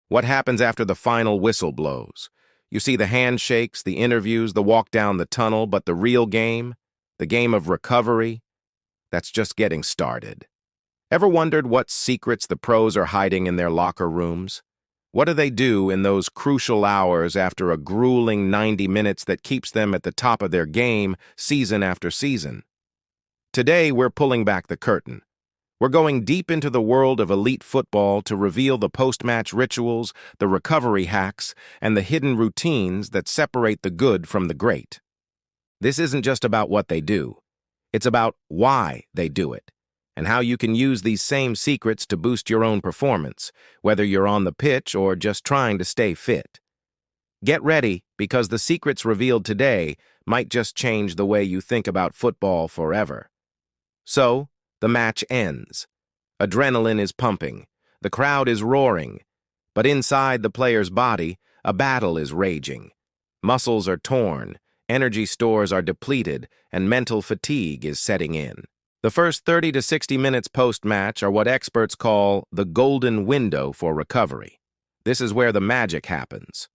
What happens after the final whistle blows? You see the handshakes, the interviews, the walk down the tunnel, but the real game, the game of recovery, that's just getting started. Ever wondered what secrets the pros are hiding in their locker rooms? What do they do in those crucial hours after a grueling 90 minutes that keeps them at the top of their game season after season? Today, we're pulling back the curtain. We're going deep into the world of elite football to reveal the post-match rituals, the recovery hacks, and the hidden routines that separate the good from the great. This isn't just about what they do. It's about why they do it, and how you can use these same secrets to boost your own performance, whether you're on the pitch or just trying to stay fit. Get ready, because the secrets revealed today might just change the way you think about football forever. So, the match ends. Adrenaline is pumping. The crowd is roaring. But inside the player's body, a battle is raging. Muscles are torn, energy stores are depleted, and mental fatigue is setting in. The first 30 to 60 minutes post-match are what experts call the golden window for recovery. This is where the magic happens.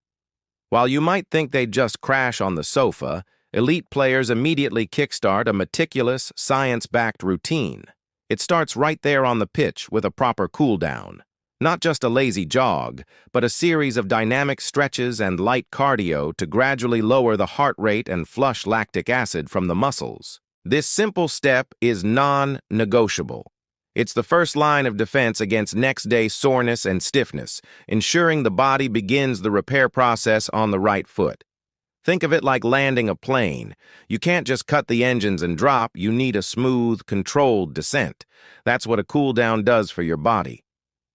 While you might think they'd just crash on the sofa, elite players immediately kickstart a meticulous, science-backed routine. It starts right there on the pitch with a proper cool-down. Not just a lazy jog, but a series of dynamic stretches and light cardio to gradually lower the heart rate and flush lactic acid from the muscles. This simple step is non-negotiable. It's the first line of defense against next-day soreness and stiffness, ensuring the body begins the repair process on the right foot. Think of it like landing a plane. You can't just cut the engines and drop, you need a smooth, controlled descent. That's what a cool-down does for your body.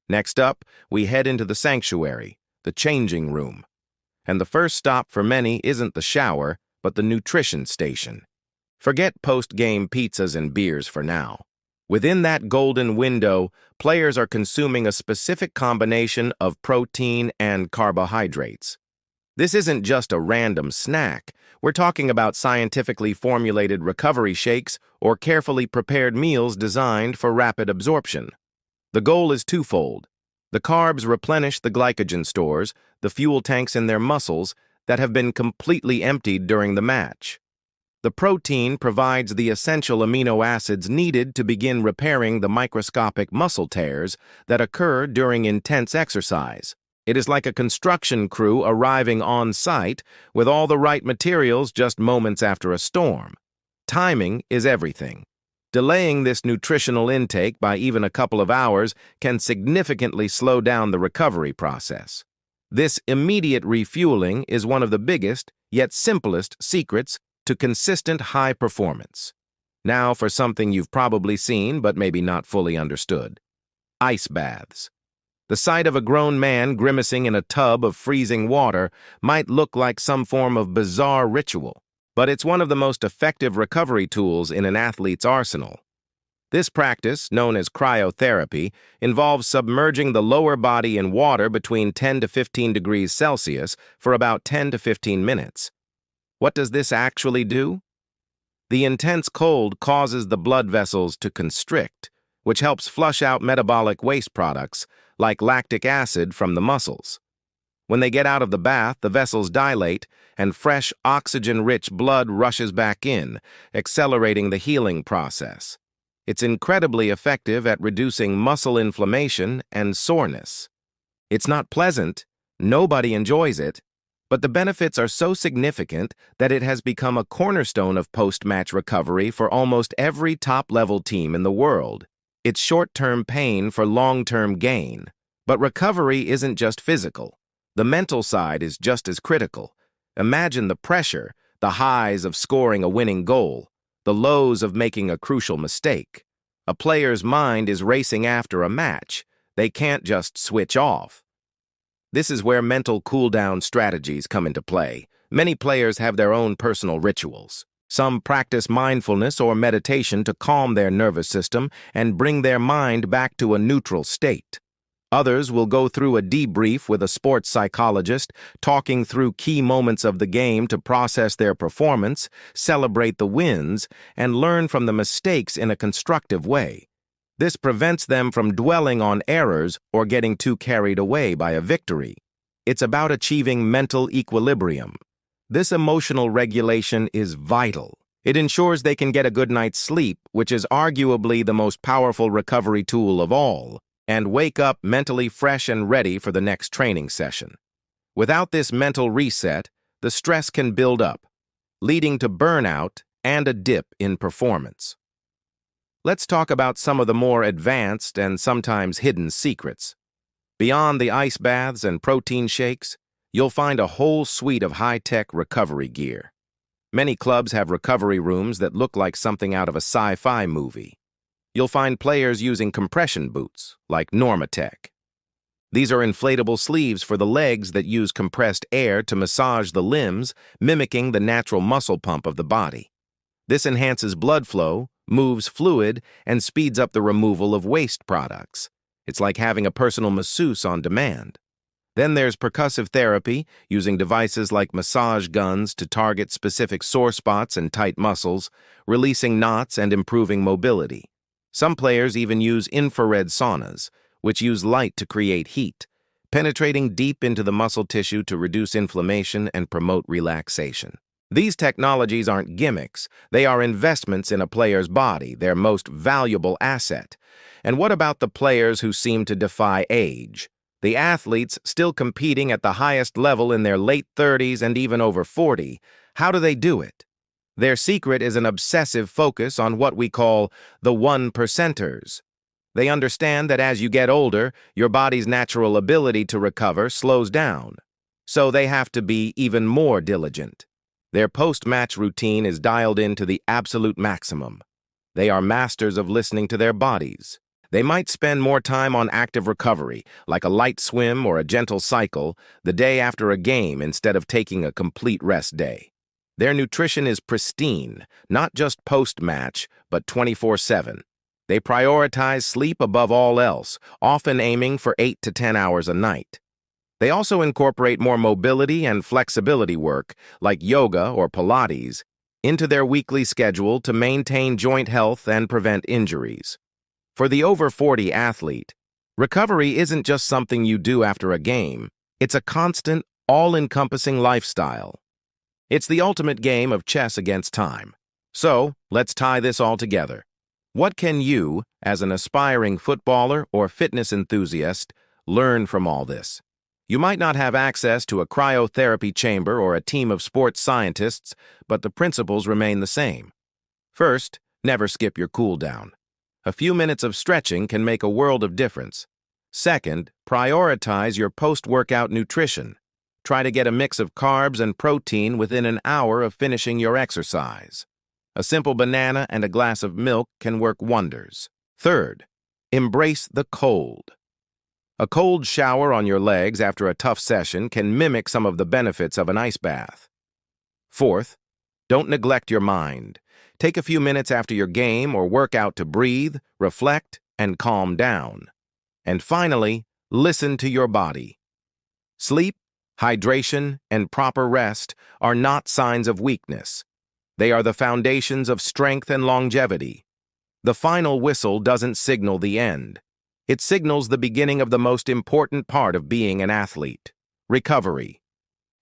Next up, we head into the sanctuary, the changing room. And the first stop for many isn't the shower, but the nutrition station. Forget post-game pizzas and beers for now. Within that golden window, players are consuming a specific combination of protein and carbohydrates. This isn't just a random snack. We're talking about scientifically formulated recovery shakes or carefully prepared meals designed for rapid absorption. The goal is twofold. The carbs replenish the glycogen stores, the fuel tanks in their muscles, that have been completely emptied during the match. The protein provides the essential amino acids needed to begin repairing the microscopic muscle tears that occur during intense exercise. It is like a construction crew arriving on site with all the right materials just moments after a storm. Timing is everything. Delaying this nutritional intake by even a couple of hours can significantly slow down the recovery process. This immediate refueling is one of the biggest, yet simplest, secrets to consistent high performance. Now for something you've probably seen but maybe not fully understood. Ice baths. The sight of a grown man grimacing in a tub of freezing water might look like some form of bizarre ritual, but it's one of the most effective recovery tools in an athlete's arsenal. This practice, known as cryotherapy, involves submerging the lower body in water between 10 to 15 degrees Celsius for about 10 to 15 minutes. What does this actually do? The intense cold causes the blood vessels to constrict, which helps flush out metabolic waste products like lactic acid from the muscles. When they get out of the bath, the vessels dilate and fresh, oxygen-rich blood rushes back in, accelerating the healing process. It's incredibly effective at reducing muscle inflammation and soreness. It's not pleasant, nobody enjoys it, but the benefits are so significant that it has become a cornerstone of post-match recovery for almost every top-level team in the world. It's short-term pain for long-term gain. But recovery isn't just physical. The mental side is just as critical. Imagine the pressure, the highs of scoring a winning goal, the lows of making a crucial mistake. A player's mind is racing after a match. They can't just switch off. This is where mental cool-down strategies come into play. Many players have their own personal rituals. Some practice mindfulness or meditation to calm their nervous system and bring their mind back to a neutral state. Others will go through a debrief with a sports psychologist, talking through key moments of the game to process their performance, celebrate the wins, and learn from the mistakes in a constructive way. This prevents them from dwelling on errors or getting too carried away by a victory. It's about achieving mental equilibrium. This emotional regulation is vital. It ensures they can get a good night's sleep, which is arguably the most powerful recovery tool of all, and wake up mentally fresh and ready for the next training session. Without this mental reset, the stress can build up, leading to burnout and a dip in performance. Let's talk about some of the more advanced and sometimes hidden secrets. Beyond the ice baths and protein shakes, you'll find a whole suite of high-tech recovery gear. Many clubs have recovery rooms that look like something out of a sci-fi movie. You'll find players using compression boots, like Normatec. These are inflatable sleeves for the legs that use compressed air to massage the limbs, mimicking the natural muscle pump of the body. This enhances blood flow, moves fluid, and speeds up the removal of waste products. It's like having a personal masseuse on demand. Then there's percussive therapy, using devices like massage guns to target specific sore spots and tight muscles, releasing knots and improving mobility. Some players even use infrared saunas, which use light to create heat, penetrating deep into the muscle tissue to reduce inflammation and promote relaxation. These technologies aren't gimmicks, they are investments in a player's body, their most valuable asset. And what about the players who seem to defy age? The athletes still competing at the highest level in their late 30s and even over 40. How do they do it? Their secret is an obsessive focus on what we call the 1%ers. They understand that as you get older, your body's natural ability to recover slows down. So they have to be even more diligent. Their post-match routine is dialed in to the absolute maximum. They are masters of listening to their bodies. They might spend more time on active recovery, like a light swim or a gentle cycle, the day after a game instead of taking a complete rest day. Their nutrition is pristine, not just post-match, but 24/7. They prioritize sleep above all else, often aiming for 8 to 10 hours a night. They also incorporate more mobility and flexibility work, like yoga or Pilates, into their weekly schedule to maintain joint health and prevent injuries. For the over 40 athlete, recovery isn't just something you do after a game. It's a constant, all-encompassing lifestyle. It's the ultimate game of chess against time. So, let's tie this all together. What can you, as an aspiring footballer or fitness enthusiast, learn from all this? You might not have access to a cryotherapy chamber or a team of sports scientists, but the principles remain the same. First, never skip your cool down. A few minutes of stretching can make a world of difference. Second, prioritize your post-workout nutrition. Try to get a mix of carbs and protein within an hour of finishing your exercise. A simple banana and a glass of milk can work wonders. Third, embrace the cold. A cold shower on your legs after a tough session can mimic some of the benefits of an ice bath. Fourth, don't neglect your mind. Take a few minutes after your game or workout to breathe, reflect, and calm down. And finally, listen to your body. Sleep, hydration, and proper rest are not signs of weakness. They are the foundations of strength and longevity. The final whistle doesn't signal the end. It signals the beginning of the most important part of being an athlete: recovery.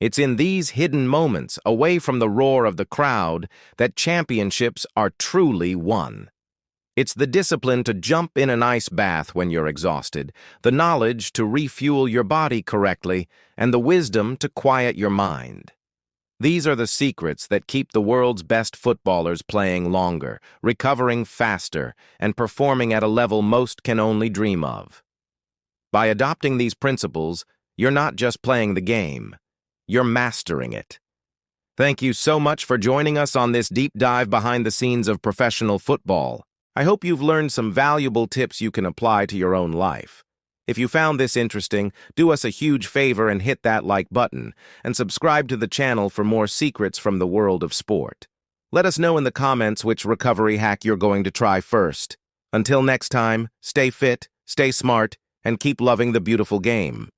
It's in these hidden moments, away from the roar of the crowd, that championships are truly won. It's the discipline to jump in an ice bath when you're exhausted, the knowledge to refuel your body correctly, and the wisdom to quiet your mind. These are the secrets that keep the world's best footballers playing longer, recovering faster, and performing at a level most can only dream of. By adopting these principles, you're not just playing the game, you're mastering it. Thank you so much for joining us on this deep dive behind the scenes of professional football. I hope you've learned some valuable tips you can apply to your own life. If you found this interesting, do us a huge favor and hit that like button, and subscribe to the channel for more secrets from the world of sport. Let us know in the comments which recovery hack you're going to try first. Until next time, stay fit, stay smart, and keep loving the beautiful game.